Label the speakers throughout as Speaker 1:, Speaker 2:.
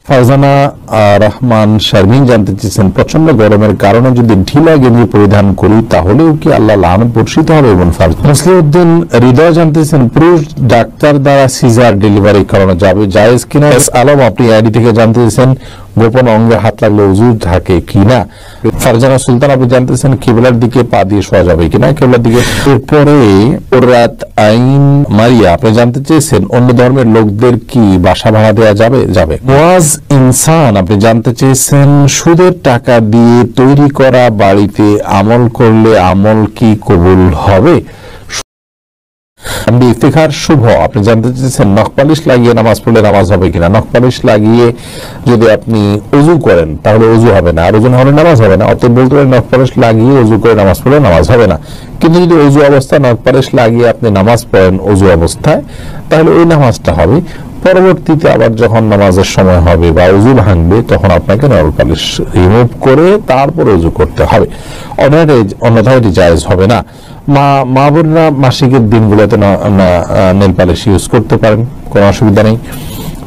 Speaker 1: ফারজানা রহমান শারমিন জানতে চেয়েছেন, প্রচন্ড গরমের কারণে যদি ঢিলা গেঞ্জি পরিধান করি তাহলেও কি আল্লাহ লানত বর্ষিত হবে? এবং মুসলিউদ্দিন হৃদয় জানতে চেয়েছেন, পুরুষ ডাক্তার দ্বারা সিজার ডেলিভারি করানো যাবে, জায়েজ কিনা? আলম আপনি আইডি থেকে জানতে চেয়েছেন, গোপন অঙ্গে হাত লাগলে ওযু থাকে কিনা? ফারজানা সুলতান আপনি জানতেছেন, কিবলার দিকে পা দিয়ে শোয়া যাবে কিনা? কিবলার দিকে। এরপরে ওরাত আইন মারিয়া আপনি জানতে চেয়েছেন, অন্য ধর্মের লোকদের কি বাসা ভাড়া দেওয়া যাবে? যাবে। মুয়াজ ইনসান আপনি জানতে চেয়েছেন, সুদের টাকা দিয়ে তৈরি করা বাড়িতে আমল করলে আমল কি কবুল হবে? ইফতিখার শুভ আপনি জানতে চেয়েছেন, নখপালিশ লাগিয়ে নামাজ পড়লে নামাজ হবে কিনা? নখপালিশ লাগিয়ে যদি আপনি ওযু করেন তাহলে ওযু হবে না, আর ওযু হলে নামাজ হবে না। অতএব বলতে পারেন নখপালিশ লাগিয়ে ওযু করে নামাজ পড়লে নামাজ হবে না। কিন্তু যদি ওযু অবস্থায় নখপালিশ লাগিয়ে আপনি নামাজ পড়েন ওযু অবস্থায়, তাহলে ওই নামাজটা হবে। পরবর্তীতে আবার যখন নামাজের সময় হবে বা ওযু ভাঙবে তখন আপনাকে নখপালিশ রিমুভ করে তারপর ওযু করতে হবে, অন্যথায় এটি জায়েজ হবে না। মা বোনরা মাসিকের দিনগুলোতে নেল পালিশ ইউজ করতে পারেন, কোনো অসুবিধা নেই,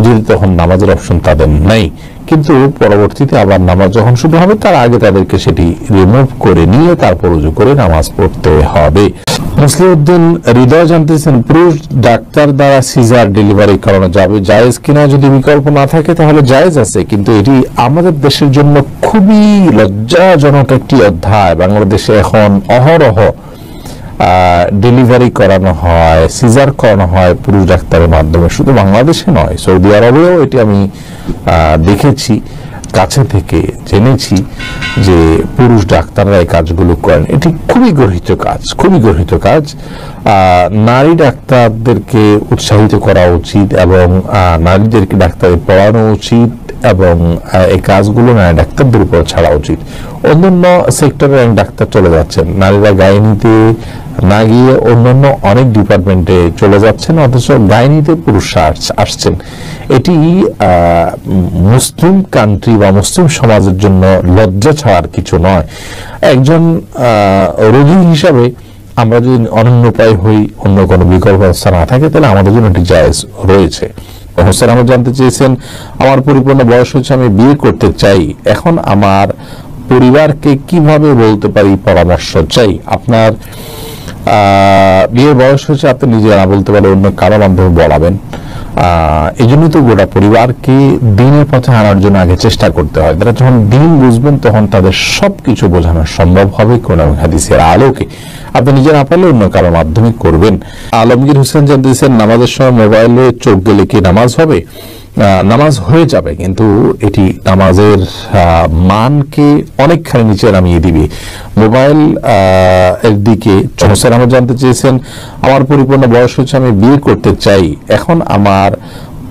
Speaker 1: যদি তখন নামাজের অপশন তাদের নেই। কিন্তু পরবর্তীতে আবার নামাজ যখন শুরু হবে তার আগে তাদেরকে সেটি রিমুভ করে নিয়ে তারপর ওযু করে নামাজ পড়তে হবে। মুসলিউদ্দিন হৃদয় জানতেছেন, পুরুষ ডাক্তার দ্বারা সিজার ডেলিভারি করানো যাবে, জায়েজ কিনা? যদি বিকল্প না থাকে তাহলে জায়েজ আছে, কিন্তু এটি আমাদের দেশের জন্য খুবই লজ্জাজনক একটি অধ্যায়। বাংলাদেশে এখন অহরহ ডেলিভারি করানো হয়, সিজার করানো হয় পুরুষ ডাক্তারের মাধ্যমে। শুধু বাংলাদেশে নয়, সৌদি আরবেও এটি আমি দেখেছি, কাছে থেকে জেনেছি যে পুরুষ ডাক্তাররা এই কাজগুলো করেন। এটি খুবই গর্হিত কাজ, খুবই গর্হিত কাজ। নারী ডাক্তারদেরকে উৎসাহিত করা উচিত এবং নারীদেরকে ডাক্তারি পড়ানো উচিত এবং এই কাজগুলো নারী ডাক্তারদের উপর ছাড়া উচিত। অন্যান্য সেক্টরে ডাক্তার চলে যাচ্ছেন, নারীরা গাইনিতে না গিয়ে অন্যান্য অনেক ডিপার্টমেন্টে চলে যাচ্ছেন, অথচ গাইনিতে পুরুষরা আসছেন। এটি মুসলিম কান্ট্রি বা মুসলিম সমাজের জন্য লজ্জা ছাড়ার কিছু নয়। একজন রোগী হিসাবে আমরা যদি অনন্য উপায় হই, অন্য কোনো বিকল্প ব্যবস্থা না থাকে, তাহলে আমাদের জন্য এটি জায়েজ রয়েছে। হোসেন আহমদ জানতে চেয়েছেন, আমার পরিপূর্ণ বয়স হচ্ছে, আমি বিয়ে করতে চাই, এখন আমার পরিবারকে কিভাবে বলতে পারি, পরামর্শ চাই। আপনার বিয়ের বয়স হচ্ছে, আপনি নিজে না বলতে পারলে অন্য কারো মাধ্যমে বলাবেন। এই জন্যই তো গোটা পরিবারকে দিনের পথে আনার জন্য আগে চেষ্টা করতে হয়। তারা যখন দিন বুঝবেন তখন তাদের সবকিছু বোঝানো সম্ভব হবে কোন হাদিসের আলোকে। আপনি নিজে না পারলে অন্য কারো মাধ্যমে করবেন। আলমগীর হোসেন জানতেছেন, নামাজের সময় মোবাইলে চোখ গেলে কি নামাজ হবে? নামাজ হয়ে যাবে, কিন্তু এটি নামাজের মানকে অনেকখানি নিচে নামিয়ে দিবে। মোবাইল এর দিকে হোসেন আহমদ জানতে চেয়েছেন, আমার পরিপূর্ণ বয়স হচ্ছে, আমি বিয়ে করতে চাই, এখন আমার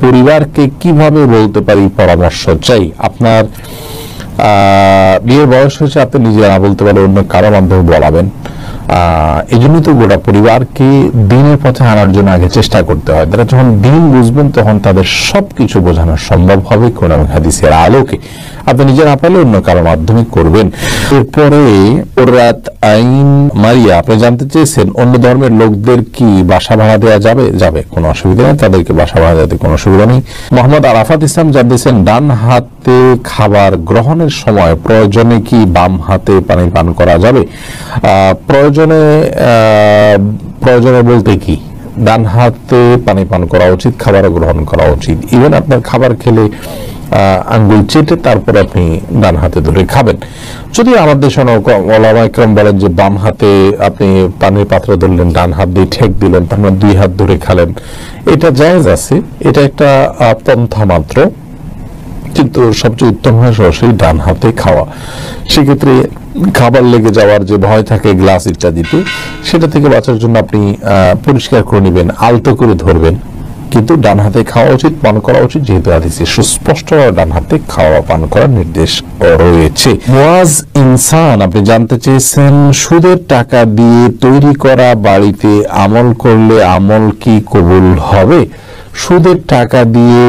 Speaker 1: পরিবারকে কিভাবে বলতে পারি, পরামর্শ চাই। আপনার বিয়ের বয়স হচ্ছে, আপনি নিজে না বলতে পারলে অন্য কারো মাধ্যমে বলাবেন। এই জন্যই তো গোটা পরিবারকে দিনের পথে আনার জন্য আগে চেষ্টা করতে হয়। তারা যখন দিন বুঝবেন তখন তাদের সবকিছু বোঝানো সম্ভব হবে কোন হাদিসের আলোকে। আপনি নিজে না পারলে অন্য কারো মাধ্যমে করবেন। এরপরে ওরাত আইন মারিয়া আপনি জানতে চেয়েছেন, অন্য ধর্মের লোকদের কি বাসা ভাড়া দেওয়া যাবে? যাবে, কোনো অসুবিধা নেই, তাদেরকে বাসা ভাড়া দেওয়াতে কোনো অসুবিধা নেই। মোহাম্মদ আরাফাত ইসলাম জানতেছেন, ডান হাতে খাবার গ্রহণের সময় প্রয়োজনে কি বাম হাতে পানি পান করা যাবে? প্রয়োজনে বলতে কি, ডান হাতে পানি পান করা উচিত, খাবার গ্রহণ করা উচিত। ইভেন আপনার খাবার খেলে আঙ্গুল চেটে তারপরে আপনি ডান হাতে ধরে খাবেন। যদি আমাদের দেশে ওলামা ইকরাম বলেন যে বাম হাতে আপনি পানির পাত্র ধরলেন, ডান হাত দিয়ে ঠেক দিলেন, তার মানে দুই হাত ধরে খালেন, এটা জায়েজ আছে, এটা একটা পন্থা মাত্র, কিন্তু সবচেয়ে উত্তম হয় সরাসরি ডান হাতে খাওয়া। সেক্ষেত্রে খাবার লেগে যাওয়ার যে ভয় থাকে গ্লাস ইত্যাদিতে, সেটা থেকে বাঁচার জন্য আপনি পরিষ্কার করে নেবেন, আলতো করে ধরবেন, কিন্তু ডান হাতে খাওয়া উচিত, পান করা উচিত, যেহেতু হাদিসে সুস্পষ্ট ডান হাতে খাওয়া পান করার নির্দেশ রয়েছে। মুয়াজ ইনসান আপনি জানতে চেয়েছেন, সুদের টাকা দিয়ে তৈরি করা বাড়িতে আমল করলে আমল কি কবুল হবে? সুদের টাকা দিয়ে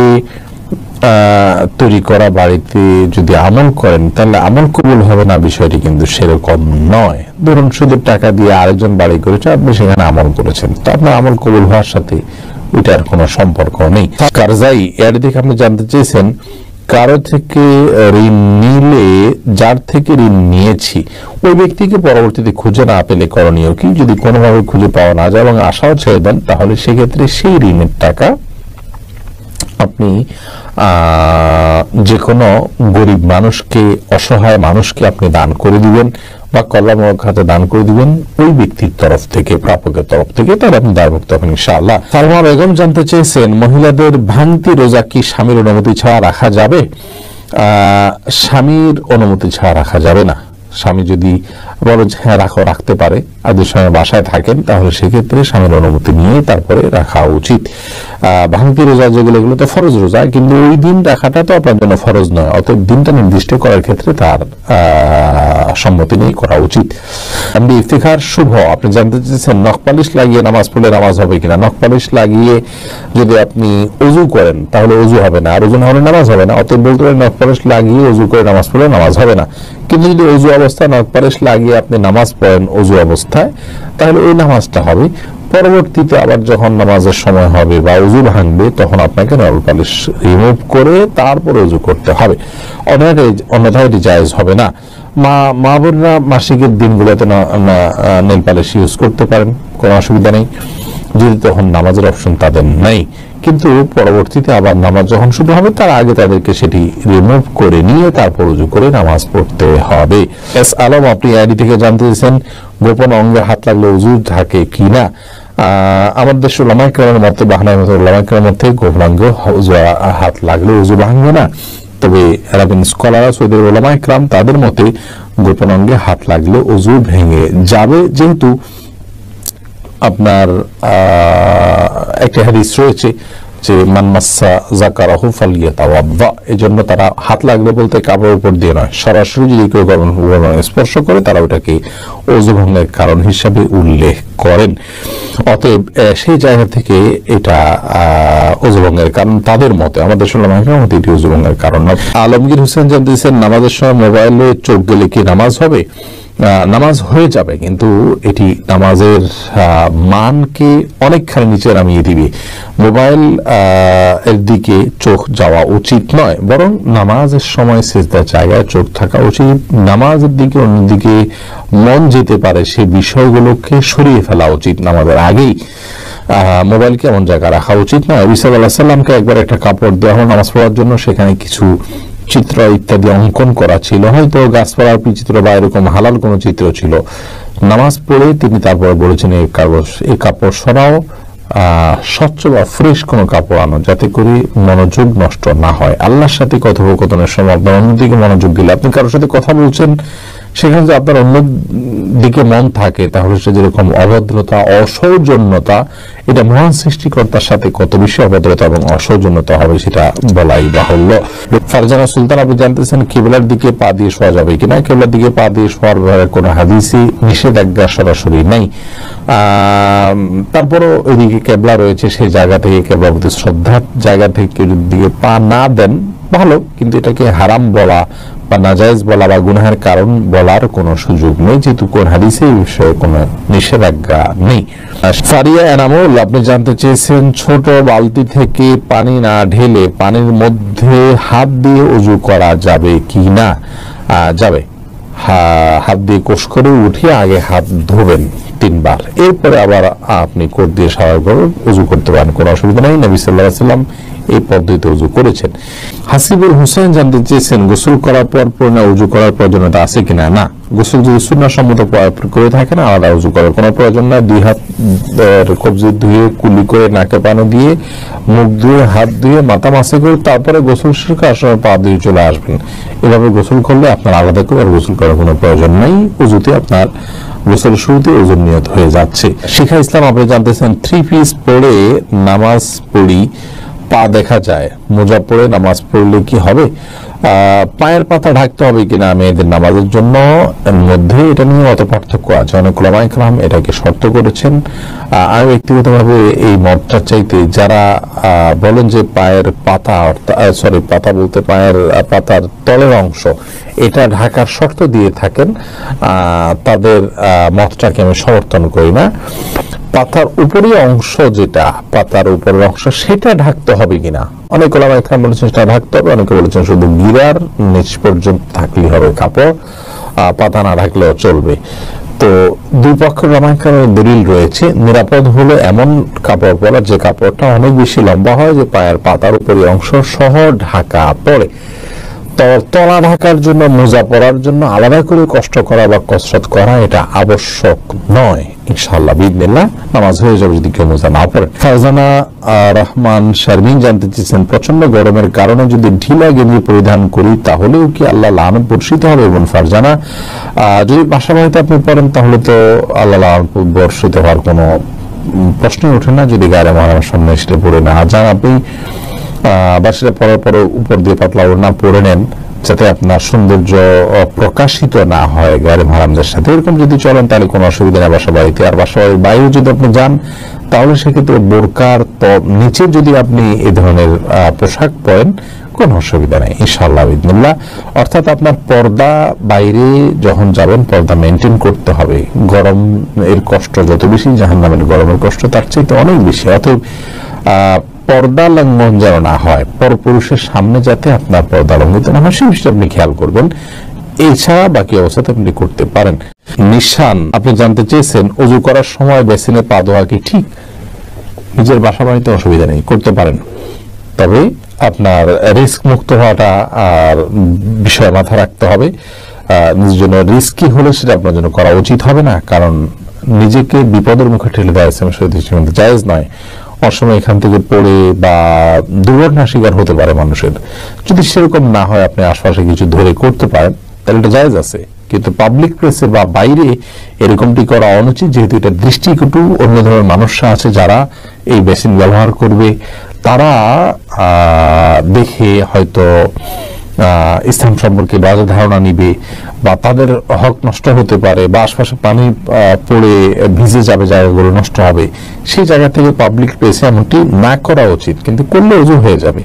Speaker 1: তৈরি করা বাড়িতে যদি আমল করেন তাহলে আমল কবুল হবে না, বিষয়টি কিন্তু সেরকম নয়। ধরুন সুদের টাকা দিয়ে আরেকজন বাড়ি করেছে, আপনি সেখানে আমল করেছেন, তো আপনার আমল কবুল হওয়ার সাথে ওইটার কোনো সম্পর্ক নেই। কারজাই এর দিকে আপনি জানতে চেয়েছেন, কারো থেকে ঋণ নিলে যার থেকে ঋণ নিয়েছি ওই ব্যক্তিকে পরবর্তীতে খুঁজে না পেলে করণীয় কি? যদি কোনোভাবে খুঁজে পাওয়া না যায় এবং আশাও ছেড়ে দেন, তাহলে সেক্ষেত্রে সেই ঋণের টাকা আপনি যে কোনো গরিব মানুষকে, অসহায় মানুষকে আপনি দান করে দিবেন বা কল্যাণমূলক খাতে দান করে দিবেন ওই ব্যক্তির তরফ থেকে, প্রাপকের তরফ থেকে, তাহলে আপনি দায়মুক্ত হবেন ইনশাআল্লাহ। সালমা বেগম জানতে চেয়েছেন, মহিলাদের ভাঙতি রোজা কি স্বামীর অনুমতি ছাড়া রাখা যাবে? স্বামীর অনুমতি ছাড়া রাখা যাবে না। স্বামী যদি বলো যে হ্যাঁ রাখো, রাখতে পারে, আর যদি স্বামী বাসায় থাকেন তাহলে সেক্ষেত্রে স্বামীর অনুমতি নিয়ে তারপরে রাখা উচিত। ভাঙতি রোজা যেগুলো, এগুলো তো ফরজ রোজা, কিন্তু ওই দিন রাখাটা তো আপনার জন্য ফরজ নয়, অতএব দিনটা নির্দিষ্ট করার ক্ষেত্রে তার সম্মতি নিয়ে করা উচিত। আপনি ইফতিখার শুভ, আপনি জানতে চেয়েছেন নখপালিশ লাগিয়ে নামাজ পড়লে নামাজ হবে কিনা? নখপালিশ লাগিয়ে যদি আপনি অজু করেন তাহলে অজু হবে না, আর ওজু না হলে নামাজ হবে না। অতএব বলতে পারেন নখপালিশ লাগিয়ে অজু করে নামাজ পড়লে নামাজ হবে না। কিন্তু যদি অজু অবস্থায় নখপালিশ লাগিয়ে আপনি নামাজ পড়েন অজু অবস্থায়, তাহলে ওই নামাজটা হবে। পরবর্তীতে আবার যখন নামাজের সময় হবে বা অজু ভাঙবে তখন আপনাকে নখপালিশ রিমুভ করে তারপর অজু করতে হবে, অন্যথায় এটি জায়েজ হবে না। মা বোনরা মাসিকের দিনগুলোতে নেল পালিশ ইউজ করতে পারেন, কোনো অসুবিধা নেই, যদি তখন নামাজের অপশন তাদের নেই। কিন্তু পরবর্তীতে আবার নামাজ যখন শুরু হবে তার আগে তাদেরকে সেটি রিমুভ করে নিয়ে তারপর উজু করে নামাজ পড়তে হবে। এস আলম, আপনি আইডি থেকে জানতে চেয়েছেন গোপন অঙ্গে হাত লাগলে উজু থাকে কিনা? আমাদের দেশ ওলামায়ে কেরামের মতে, বাহানার মতো ওলামায়ে কেরামের মধ্যে গোপন অঙ্গে হাত লাগলে উজু ভাঙবে না। তবে আরবিন স্কলার, সৌদি ওলামায়ে কেরাম, তাদের মতে গোপন অঙ্গে হাত লাগলে উজু ভেঙে যাবে, যেহেতু আপনার একটা হাদিস রয়েছে যে মান মাসসা যাকারাহু ফালিয়াতাওয়াদ্দা, এজন্য তারা হাত লাগলে বলতে কাপড়ের উপর দিয়ে নয়, সরাসরি যদি কেউ স্পর্শ করে তারা ওটাকে ওযু ভঙ্গের কারণ হিসাবে উল্লেখ করেন। অতএব সেই জায়গা থেকে এটা ওযু ভঙ্গের কারণ তাদের মতে, আমাদের সুলামাইকের মতে এটি ওযু ভঙ্গের কারণ না। আলমগীর হোসেন জানতেছেন, নামাজের সময় মোবাইলে চোখ গেলে কি নামাজ হবে? নামাজ হয়ে যাবে, কিন্তু এটি নামাজের মানকে অনেকখানি নিচে নামিয়ে দিবে। মোবাইল এর দিকে চোখ যাওয়া উচিত নয়, বরং নামাজের সময় সিজদার জায়গায় চোখ থাকা উচিত। নামাজের দিকে অন্যদিকে মন যেতে পারে সে বিষয়গুলোকে সরিয়ে ফেলা উচিত নামাজের আগেই। মোবাইলকে এমন জায়গায় রাখা উচিত নয়। নবী সাল্লাল্লাহু আলাইহি ওয়াসাল্লামকে একবার একটা কাপড় দেওয়া হলো নামাজ পড়ার জন্য, সেখানে কিছু চিত্র ইত্যাদি অঙ্কন করা ছিল, হয়তো গাছপালার চিত্র বা এরকম হালাল কোনো চিত্র ছিল। নামাজ পড়ে তিনি তারপরে বলেছেন এই কাপড় সরাও, স্বচ্ছ বা ফ্রেশ কোনো কাপড় আনো, যাতে করে মনোযোগ নষ্ট না হয়। আল্লাহর সাথে কথোপকথনের সময় আপনার অন্যদিকে মনোযোগ দিলে, আপনি কারোর সাথে কথা বলছেন, সেখানে যদি আপনার অন্য দিকে মন থাকে তাহলে সে যেরকম অভদ্রতা, অসৌজন্যতা, এটা মহান সৃষ্টিকর্তার সাথে কত বেশি অভদ্রতা এবং অসৌজন্যতা হবে সেটা বলাই বাহুল্য। ফারজানা সুলতান, আপনি জানতেছেন কিবলার দিকে পা দিয়ে শোয়া যাবে কিনা? কিবলার দিকে পা দিয়ে শোয়ার ব্যাপারে কোনো হাদিসে নিষেধাজ্ঞা সরাসরি নেই। তারপরও ওইদিকে কেবলা রয়েছে, সেই জায়গা থেকে কেবলার প্রতি শ্রদ্ধার জায়গা থেকে দিকে পা না দেন ভালো, কিন্তু এটাকে হারাম বলা বা নাজায়েজ বলা বা গুনাহের কারণ বলার কোনো সুযোগ নেই, যেহেতু কোন হাদিসে এই বিষয়ে কোনো নিষেধাজ্ঞা নেই। ফারিয়া এনামুল, আপনি জানতে চেয়েছেন ছোট বালতি থেকে পানি না ঢেলে পানির মধ্যে হাত দিয়ে উযু করা যাবে কি না? যাবে। হাত দিয়ে কোষ করে উঠিয়ে আগে হাত ধোবেন 3 বার, এরপরে আবার আপনি কোট দিয়ে স্বাভাবিকভাবে উযু করতে পারেন, কোনো অসুবিধা নেই। নবী সাল্লাল্লাহু আলাইহি ওয়াসাল্লাম এই পদ্ধতিতে উযু করেছেন। হাসিবুল হোসেন জানতে চেয়েছেন গোসল করার পর পুনরায় উযু করার প্রয়োজনীয়তা আছে কিনা? না, গোসল যদি সুন্নাহসম্মত করে থাকে না, আলাদা উযু করার কোনো প্রয়োজন নাই। 2 হাত কবজি ধুয়ে, কুলি করে, নাকে পানি দিয়ে, মুখ ধুয়ে, হাত ধুয়ে, মাথা মাসে করে তারপরে গোসল শেষ করার সময় পা দিয়ে চলে আসবেন। এভাবে গোসল করলে আপনার আলাদা করে আর গোসল করার কোনো প্রয়োজন নেই। উযুতে আপনার গোসল শুরুতে ওযুর নিয়ত হয়ে যাচ্ছে। শিখা ইসলাম, আপনি জানতেছেন 3 পিস পরে নামাজ পড়ি, পা দেখা যায়, মোজা পরে নামাজ পড়লে কি হবে? পায়ের পাতা ঢাকতে হবে কিনা মেয়েদের নামাজের জন্য, এর মধ্যে এটা নিয়ে অত পার্থক্য আছে। অনেক উলামায়ে কেরাম এটাকে শর্ত করেছেন। আমি ব্যক্তিগতভাবে এই মতটা চাইতে, যারা বলেন যে পায়ের পাতা, পাতা বলতে পায়ের পাতার তলের অংশ এটা ঢাকার শর্ত দিয়ে থাকেন, তাদের মতটাকে আমি সমর্থন করি না। পাতার উপরের অংশ, যেটা পাতার উপরের অংশ, সেটা ঢাকতে হবে কিনা। অনেক ওলামা ইকরাম বলেছেন সেটা ঢাকতে হবে, অনেকে বলেছেন শুধু গিরার নিচ পর্যন্ত থাকলেই হবে কাপড়, পাতা না ঢাকলেও চলবে। তো দুই পক্ষের ওলামা ইকরামের দলিল রয়েছে। নিরাপদ হলো এমন কাপড় পরা যে কাপড়টা অনেক বেশি লম্বা হয়, যে পায়ের পাতার উপরের অংশ সহ ঢাকা পড়ে। তো তলা ঢাকার জন্য, মোজা পরার জন্য আলাদা করে কষ্ট করা বা কসরত করা এটা আবশ্যক নয়। ইনশাআল্লাহ বিইذনিল্লাহ নামাজ হয়ে যাবে যদি কেউ মোজা না পড়ে। ফারজানা রহমান শারমিন জানতে চেয়েছেন, প্রচন্ড গরমের কারণে যদি ঢিলা গেঞ্জি পরিধান করি তাহলেও কি আল্লাহ লানত বর্ষিত হবে? এবং ফারজানা, যদি বাসা বাড়িতে আপনি পড়েন তাহলে তো আল্লাহ লানত বর্ষিত হওয়ার কোনো প্রশ্নই ওঠে না, যদি গায়ে মহারামের সামনে সেটা পড়ে না যান। আপনি বা সেটা পরার পরে উপর দিয়ে পাতলা ওড়না পরে নেন, যাতে আপনার সৌন্দর্য প্রকাশিত না হয় গায়ে মহারামদের সাথে। এরকম যদি চলেন তাহলে কোনো অসুবিধা নেই বাসা বাড়িতে। আর বাসা বাড়ির বাইরে যদি আপনি যান তাহলে সেক্ষেত্রে বোরকার নিচে যদি আপনি এই ধরনের পোশাক পরেন কোনো অসুবিধা নেই ইনশাআল্লাহ বিইذনিল্লাহ। অর্থাৎ আপনার পর্দা, বাইরে যখন যাবেন পর্দা মেনটেন করতে হবে। গরম এর কষ্ট যত বেশি, জাহান্নামের গরমের কষ্ট তার চাইতে অনেক বেশি। অতএব পর্দা লঙ্ঘন যেন না হয়, পরপুরুষের সামনে যাতে আপনার পর্দা লঙ্ঘিত না হয়, সে বিষয়টা আপনি খেয়াল করবেন। এছাড়া বাকি অবস্থাতে আপনি করতে পারেন। নিশান, আপনি জানতে চেয়েছেন ওযু করার সময় বেসিনে পা ধোয়া কি ঠিক? নিজের বাসা বাড়িতে অসুবিধা নেই, করতে পারেন, তবে আপনার রিস্ক মুক্ত হওয়াটা আর বিষয় মাথা রাখতে হবে। নিজের জন্য রিস্কি হলে সেটা আপনার জন্য করা উচিত হবে না, কারণ নিজেকে বিপদের মুখে ঠেলে দেওয়া জায়েজ নয়। অসময় এখান থেকে পড়ে বা দুর্ঘটনার শিকার হতে পারে মানুষের। যদি সেরকম না হয়, আপনি আশপাশে কিছু ধরে করতে পারেন, তাহলে এটা জায়েজ আছে। কিন্তু পাবলিক প্লেসে বা বাইরে এরকমটি করা অনুচিত, যেহেতু এটা দৃষ্টিকটু। অন্য ধরনের মানুষরা আছে যারা এই বেসিন ব্যবহার করবে, তারা দেখে হয়তো ইসলাম সম্পর্কে বাজে ধারণা নিবে, বা তাদের হক নষ্ট হতে পারে, বা আশপাশে পানি পড়ে ভিজে যাবে, জায়গাগুলো নষ্ট হবে। সেই জায়গা থেকে পাবলিক প্লেসে এমনটি না করা উচিত, কিন্তু করলে ওযু হয়ে যাবে।